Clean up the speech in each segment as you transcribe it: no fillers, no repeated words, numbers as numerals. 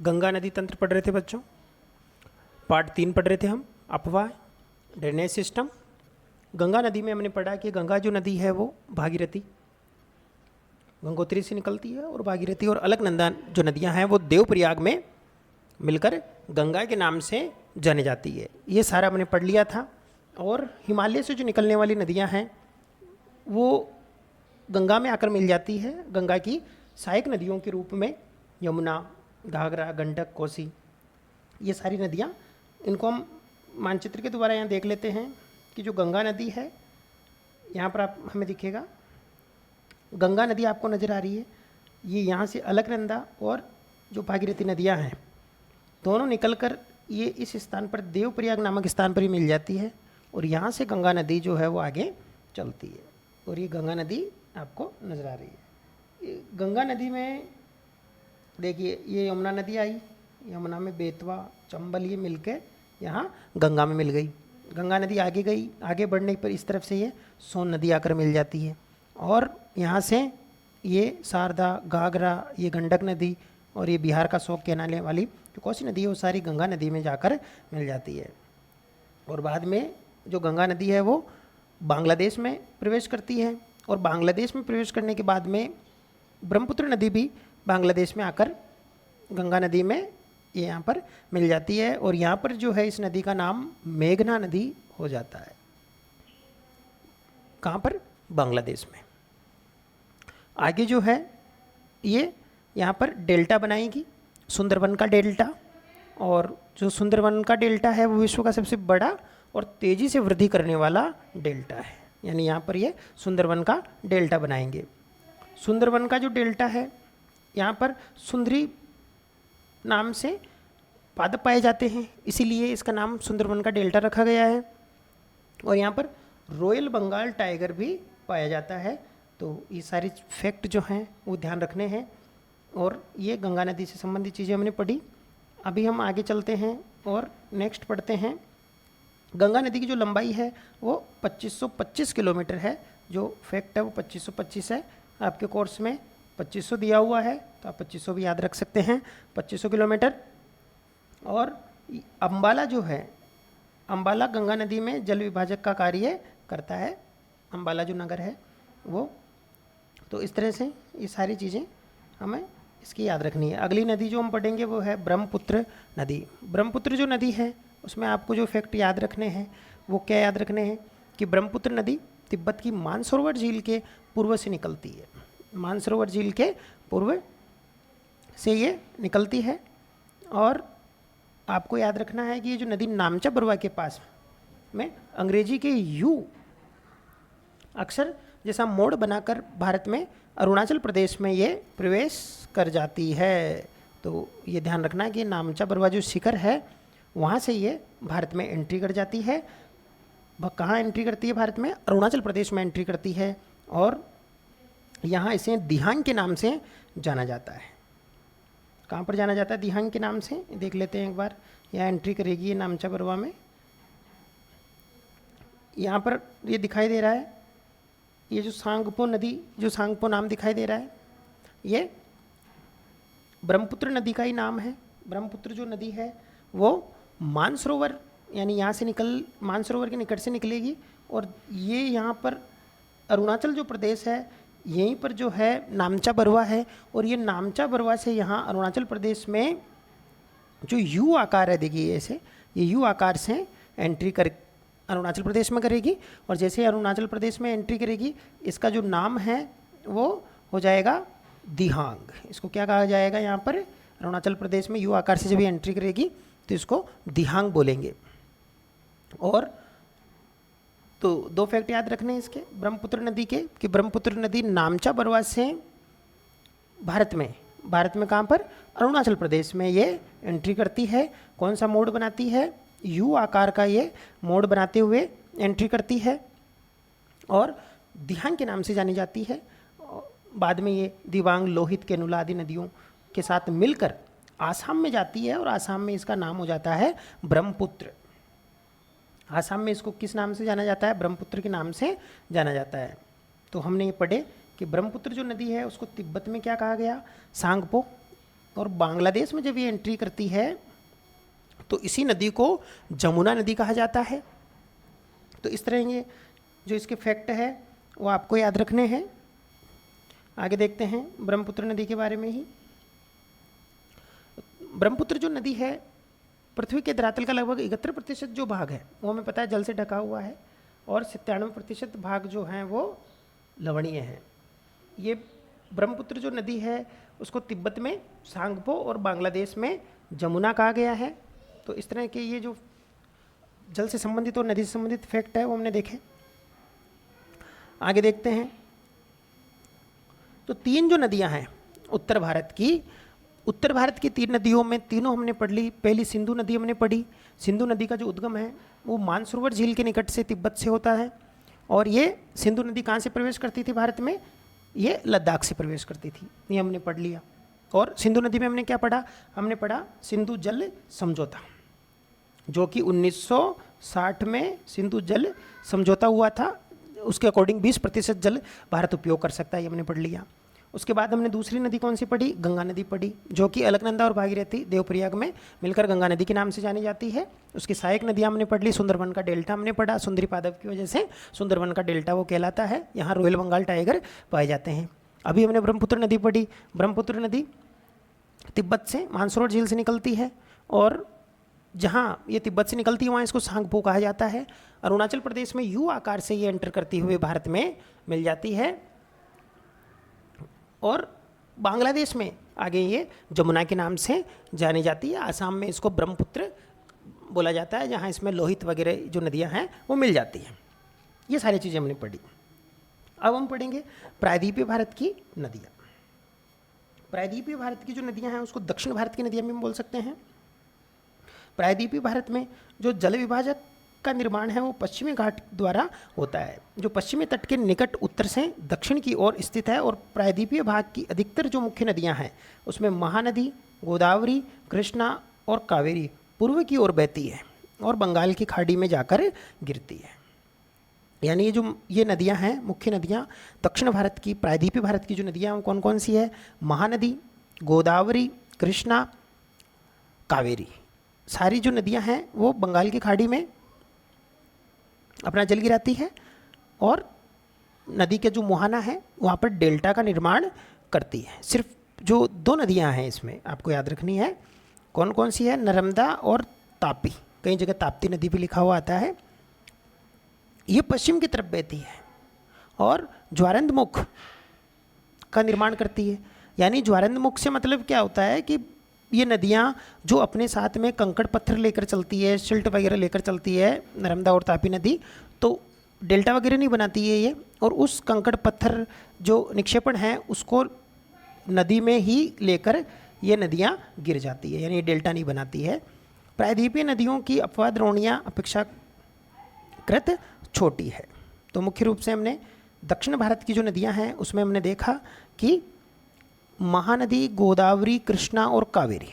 गंगा नदी तंत्र पढ़ रहे थे बच्चों। पार्ट 3 पढ़ रहे थे हम, अपवाह, ड्रेनेज सिस्टम। गंगा नदी में हमने पढ़ा कि गंगा जो नदी है वो भागीरथी, गंगोत्री से निकलती है, और भागीरथी और अलकनंदा जो नदियां हैं वो देवप्रयाग में मिलकर गंगा के नाम से जानी जाती है। ये सारा हमने पढ़ लिया था। और हिमालय से जो निकलने वाली नदियां हैं वो गंगा में आकर मिल जाती है, गंगा की सहायक नदियों के रूप में यमुना, घाघरा, गंडक, कोसी, ये सारी नदियाँ। इनको हम मानचित्र के द्वारा यहाँ देख लेते हैं कि जो गंगा नदी है, यहाँ पर आप हमें दिखेगा गंगा नदी आपको नज़र आ रही है। ये यहाँ से अलकनंदा और जो भागीरथी नदियाँ हैं दोनों निकलकर ये इस स्थान पर देवप्रयाग नामक स्थान पर ही मिल जाती है, और यहाँ से गंगा नदी जो है वो आगे चलती है। और ये गंगा नदी आपको नज़र आ रही है। गंगा नदी में देखिए ये यमुना नदी आई, यमुना में बेतवा, चंबल ये मिलके यहाँ गंगा में मिल गई। गंगा नदी आगे गई, आगे बढ़ने पर इस तरफ से ये सोन नदी आकर मिल जाती है, और यहाँ से ये शारदा, घाघरा, ये गंडक नदी और ये बिहार का शोक कहलाने वाली जो कोसी नदी है वो सारी गंगा नदी में जाकर मिल जाती है। और बाद में जो गंगा नदी है वो बांग्लादेश में प्रवेश करती है, और बांग्लादेश में प्रवेश करने के बाद में ब्रह्मपुत्र नदी भी बांग्लादेश में आकर गंगा नदी में ये यहाँ पर मिल जाती है, और यहाँ पर जो है इस नदी का नाम मेघना नदी हो जाता है। कहाँ पर? बांग्लादेश में। आगे जो है ये यहाँ पर डेल्टा बनाएगी, सुंदरबन का डेल्टा, और जो सुंदरबन का डेल्टा है वो विश्व का सबसे बड़ा और तेज़ी से वृद्धि करने वाला डेल्टा है, यानी यहाँ पर ये सुंदरबन का डेल्टा बनाएंगे। सुंदरबन का जो डेल्टा है यहाँ पर सुंदरी नाम से पादप पाए जाते हैं, इसीलिए इसका नाम सुंदरबन का डेल्टा रखा गया है। और यहाँ पर रॉयल बंगाल टाइगर भी पाया जाता है। तो ये सारी फैक्ट जो हैं वो ध्यान रखने हैं, और ये गंगा नदी से संबंधित चीज़ें हमने पढ़ी। अभी हम आगे चलते हैं और नेक्स्ट पढ़ते हैं। गंगा नदी की जो लंबाई है वो 2525 किलोमीटर है। जो फैक्ट है वो 2525 है। आपके कोर्स में 2500 दिया हुआ है, तो आप 2500 भी याद रख सकते हैं, 2500 किलोमीटर। और अम्बाला जो है, अम्बाला गंगा नदी में जल विभाजक का कार्य करता है, अम्बाला जो नगर है वो। तो इस तरह से ये सारी चीज़ें हमें इसकी याद रखनी है। अगली नदी जो हम पढ़ेंगे वो है ब्रह्मपुत्र नदी। ब्रह्मपुत्र जो नदी है उसमें आपको जो फैक्ट याद रखने हैं वो क्या याद रखने हैं कि ब्रह्मपुत्र नदी तिब्बत की मानसरोवर झील के पूर्व से निकलती है। मानसरोवर झील के पूर्व से ये निकलती है। और आपको याद रखना है कि ये जो नदी नामचा बरवा के पास में अंग्रेजी के यू अक्षर जैसा मोड़ बनाकर भारत में अरुणाचल प्रदेश में ये प्रवेश कर जाती है। तो ये ध्यान रखना है कि नामचा बरवा जो शिखर है वहाँ से ये भारत में एंट्री कर जाती है। वह कहाँ एंट्री करती है? भारत में अरुणाचल प्रदेश में एंट्री करती है, और यहाँ इसे दिहांग के नाम से जाना जाता है। कहाँ पर जाना जाता है दिहांग के नाम से? देख लेते हैं एक बार। यहाँ एंट्री करेगी ये नामचा बरवा में। यहाँ पर ये दिखाई दे रहा है, ये जो सांगपो नदी, जो सांगपो नाम दिखाई दे रहा है, ये ब्रह्मपुत्र नदी का ही नाम है। ब्रह्मपुत्र जो नदी है वो मानसरोवर, यानी यहाँ से मानसरोवर के निकट से निकलेगी, और ये यहाँ पर अरुणाचल जो प्रदेश है यहीं पर जो है नामचा बरवा है, और ये नामचा बरवा से यहाँ अरुणाचल प्रदेश में जो यू आकार है, देखिए ऐसे ये यू आकार से एंट्री कर अरुणाचल प्रदेश में करेगी। और जैसे अरुणाचल प्रदेश में एंट्री करेगी इसका जो नाम है वो हो जाएगा दिहांग। इसको क्या कहा जाएगा? यहाँ पर अरुणाचल प्रदेश में यू आकार से जब ये एंट्री करेगी तो इसको दिहांग बोलेंगे। और तो दो फैक्ट याद रखने हैं इसके ब्रह्मपुत्र नदी के, कि ब्रह्मपुत्र नदी नामचा बरवा से भारत में कहाँ पर? अरुणाचल प्रदेश में ये एंट्री करती है। कौन सा मोड़ बनाती है? यू आकार का ये मोड़ बनाते हुए एंट्री करती है, और दिहांग के नाम से जानी जाती है। बाद में ये दिबांग, लोहित, केनुला आदि नदियों के साथ मिलकर आसाम में जाती है, और आसाम में इसका नाम हो जाता है ब्रह्मपुत्र। आसाम में इसको किस नाम से जाना जाता है? ब्रह्मपुत्र के नाम से जाना जाता है। तो हमने ये पढ़े कि ब्रह्मपुत्र जो नदी है उसको तिब्बत में क्या कहा गया? सांगपो। और बांग्लादेश में जब ये एंट्री करती है तो इसी नदी को जमुना नदी कहा जाता है। तो इस तरह ये जो इसके फैक्ट है वो आपको याद रखने हैं। आगे देखते हैं ब्रह्मपुत्र नदी के बारे में ही। ब्रह्मपुत्र जो नदी है पृथ्वी के धरातल का लगभग 71% जो भाग है वो हमें पता है जल से ढका हुआ है और 97% भाग जो हैं वो लवणीय हैं। ये ब्रह्मपुत्र जो नदी है उसको तिब्बत में सांगपो और बांग्लादेश में जमुना कहा गया है। तो इस तरह के ये जो जल से संबंधित और नदी से संबंधित फैक्ट है वो हमने देखे। आगे देखते हैं तो 3 जो नदियां हैं उत्तर भारत की 3 नदियों में तीनों हमने पढ़ ली। पहली सिंधु नदी हमने पढ़ी। सिंधु नदी का जो उद्गम है वो मानसरोवर झील के निकट से तिब्बत से होता है और ये सिंधु नदी कहाँ से प्रवेश करती थी भारत में? ये लद्दाख से प्रवेश करती थी, ये हमने पढ़ लिया। और सिंधु नदी में हमने क्या पढ़ा? हमने पढ़ा सिंधु जल समझौता, जो कि 1960 में सिंधु जल समझौता हुआ था। उसके अकॉर्डिंग 20% जल भारत उपयोग कर सकता है, ये हमने पढ़ लिया। उसके बाद हमने दूसरी नदी कौन सी पढ़ी? गंगा नदी पढ़ी, जो कि अलकनंदा और भागीरथी देवप्रयाग में मिलकर गंगा नदी के नाम से जानी जाती है। उसकी सहायक नदियाँ हमने पढ़ ली। सुंदरबन का डेल्टा हमने पढ़ा, सुंदरी पादप की वजह से सुंदरबन का डेल्टा वो कहलाता है। यहाँ रॉयल बंगाल टाइगर पाए जाते हैं। अभी हमने ब्रह्मपुत्र नदी पढ़ी। ब्रह्मपुत्र नदी तिब्बत से मानसरोवर झील से निकलती है और जहाँ ये तिब्बत से निकलती है वहाँ इसको सांगपो कहा जाता है। अरुणाचल प्रदेश में यू आकार से ये एंटर करती हुए भारत में मिल जाती है और बांग्लादेश में आगे ये जमुना के नाम से जानी जाती है। आसाम में इसको ब्रह्मपुत्र बोला जाता है, जहाँ इसमें लोहित वगैरह जो नदियाँ हैं वो मिल जाती हैं। ये सारी चीज़ें हमने पढ़ी। अब हम पढ़ेंगे प्रायद्वीपीय भारत की नदियाँ। प्रायद्वीपीय भारत की जो नदियाँ हैं उसको दक्षिण भारत की नदियाँ भी हम बोल सकते हैं। प्रायद्वीपीय भारत में जो जल विभाजक का निर्माण है वो पश्चिमी घाट द्वारा होता है, जो पश्चिमी तट के निकट उत्तर से दक्षिण की ओर स्थित है। और प्रायद्वीपीय भाग की अधिकतर जो मुख्य नदियां हैं उसमें महानदी, गोदावरी, कृष्णा और कावेरी पूर्व की ओर बहती है और बंगाल की खाड़ी में जाकर गिरती है। यानी ये नदियां हैं मुख्य नदियां दक्षिण भारत की, प्रायद्वीपीय भारत की जो नदियां कौन कौन सी है? महानदी, गोदावरी, कृष्णा, कावेरी। सारी जो नदियां हैं वो बंगाल की खाड़ी में अपना जल गिराती है और नदी के जो मुहाना है वहाँ पर डेल्टा का निर्माण करती है। सिर्फ जो 2 नदियाँ हैं इसमें आपको याद रखनी है, कौन कौन सी है? नर्मदा और तापी। कई जगह ताप्ती नदी भी लिखा हुआ आता है। ये पश्चिम की तरफ बहती है और ज्वारंदमुख का निर्माण करती है। यानी ज्वारंदमुख से मतलब क्या होता है कि ये नदियाँ जो अपने साथ में कंकड़ पत्थर लेकर चलती है, सिल्ट वगैरह लेकर चलती है, नर्मदा और तापी नदी, तो डेल्टा वगैरह नहीं बनाती है ये, और उस कंकड़ पत्थर जो निक्षेपण है उसको नदी में ही लेकर ये नदियाँ गिर जाती है, यानी ये डेल्टा नहीं बनाती है। प्रायद्वीपीय नदियों की अपवाद द्रोणियाँ अपेक्षाकृत छोटी है। तो मुख्य रूप से हमने दक्षिण भारत की जो नदियाँ हैं उसमें हमने देखा कि महानदी, गोदावरी, कृष्णा और कावेरी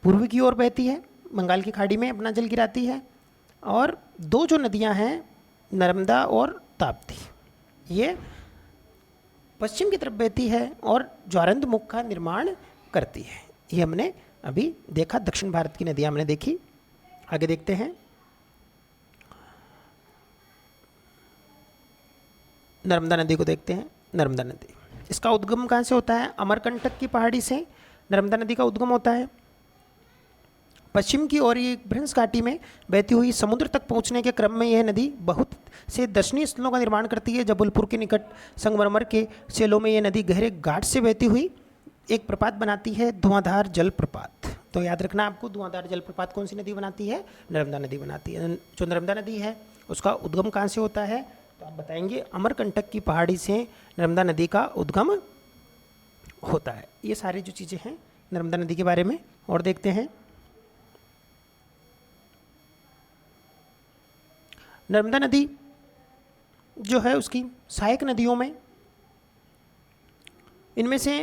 पूर्व की ओर बहती है, बंगाल की खाड़ी में अपना जल गिराती है। और 2 जो नदियां हैं नर्मदा और ताप्ती, ये पश्चिम की तरफ बहती है और ज्वारंदमुख का निर्माण करती है। ये हमने अभी देखा, दक्षिण भारत की नदियां हमने देखी। आगे देखते हैं नर्मदा नदी को देखते हैं। नर्मदा नदी, इसका उद्गम कहाँ से होता है? अमरकंटक की पहाड़ी से नर्मदा नदी का उद्गम होता है। पश्चिम की ओर ये भ्रंश घाटी में बहती हुई समुद्र तक पहुंचने के क्रम में यह नदी बहुत से दर्शनीय स्थलों का निर्माण करती है। जबलपुर के निकट संगमरमर के सेलों में यह नदी गहरे घाट से बहती हुई एक प्रपात बनाती है, धुआंधार जल प्रपात। तो याद रखना आपको, धुआंधार जल प्रपात कौन सी नदी बनाती है? नर्मदा नदी बनाती है। जो नर्मदा नदी है उसका उद्गम कहाँ से होता है? तो आप बताएंगे अमरकंटक की पहाड़ी से नर्मदा नदी का उद्गम होता है। ये सारी जो चीज़ें हैं नर्मदा नदी के बारे में। और देखते हैं नर्मदा नदी जो है उसकी सहायक नदियों में इनमें से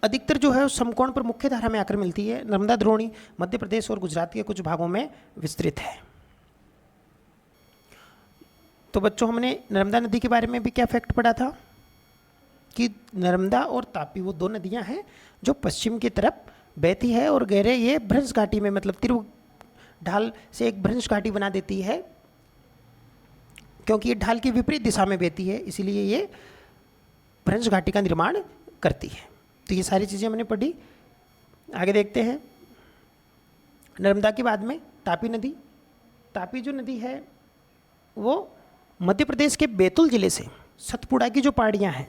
अधिकतर जो है उस समकोण पर मुख्य धारा में आकर मिलती है। नर्मदा द्रोणी मध्य प्रदेश और गुजरात के कुछ भागों में विस्तृत है। तो बच्चों हमने नर्मदा नदी के बारे में भी क्या फैक्ट पढ़ा था? कि नर्मदा और तापी वो दो नदियां हैं जो पश्चिम की तरफ बहती है और गहरे ये भ्रंश घाटी में, मतलब तिरु ढाल से एक भ्रंश घाटी बना देती है, क्योंकि ये ढाल की विपरीत दिशा में बहती है, इसीलिए ये भ्रंश घाटी का निर्माण करती है। तो ये सारी चीज़ें हमने पढ़ी। आगे देखते हैं नर्मदा के बाद में तापी नदी। तापी जो नदी है वो मध्य प्रदेश के बैतूल जिले से, सतपुड़ा की जो पहाड़ियाँ हैं,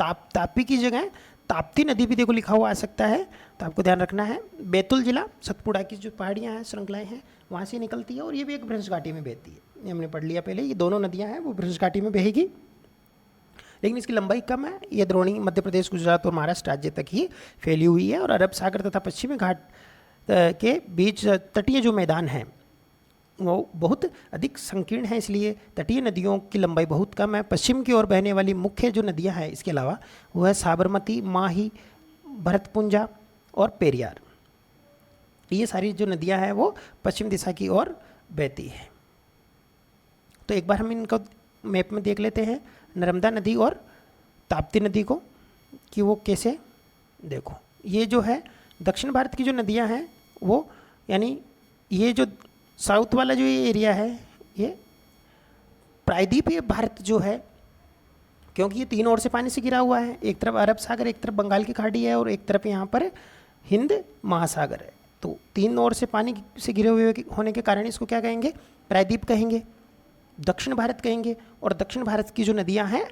तापी की जगह ताप्ती नदी भी देखो लिखा हुआ आ सकता है, तो आपको ध्यान रखना है। बैतूल जिला, सतपुड़ा की जो पहाड़ियाँ हैं, श्रृंखलाएँ हैं, वहाँ से निकलती है और ये भी एक भ्रंश घाटी में बहती है। ये हमने पढ़ लिया पहले, ये दोनों नदियाँ हैं वो भ्रंश घाटी में बहेगी, लेकिन इसकी लंबाई कम है। ये द्रोणी मध्य प्रदेश, गुजरात और महाराष्ट्र राज्य तक ही फैली हुई है और अरब सागर तथा पश्चिमी घाट के बीच तटीय जो मैदान हैं वो बहुत अधिक संकीर्ण है, इसलिए तटीय नदियों की लंबाई बहुत कम है। पश्चिम की ओर बहने वाली मुख्य जो नदियां हैं इसके अलावा वो है साबरमती, माही, भरतपुंजा और पेरियार। ये सारी जो नदियां हैं वो पश्चिम दिशा की ओर बहती है। तो एक बार हम इनको मैप में देख लेते हैं, नर्मदा नदी और ताप्ती नदी को, कि वो कैसे। देखो ये जो है दक्षिण भारत की जो नदियां हैं वो, यानी ये जो साउथ वाला जो ये एरिया है ये प्रायद्वीपीय भारत जो है, क्योंकि ये तीन ओर से पानी से घिरा हुआ है, एक तरफ अरब सागर, एक तरफ बंगाल की खाड़ी है और एक तरफ यहाँ पर हिंद महासागर है। तो तीन ओर से पानी से घिरे हुए होने के कारण इसको क्या कहेंगे, प्रायद्वीप कहेंगे, दक्षिण भारत कहेंगे। और दक्षिण भारत की जो नदियाँ हैं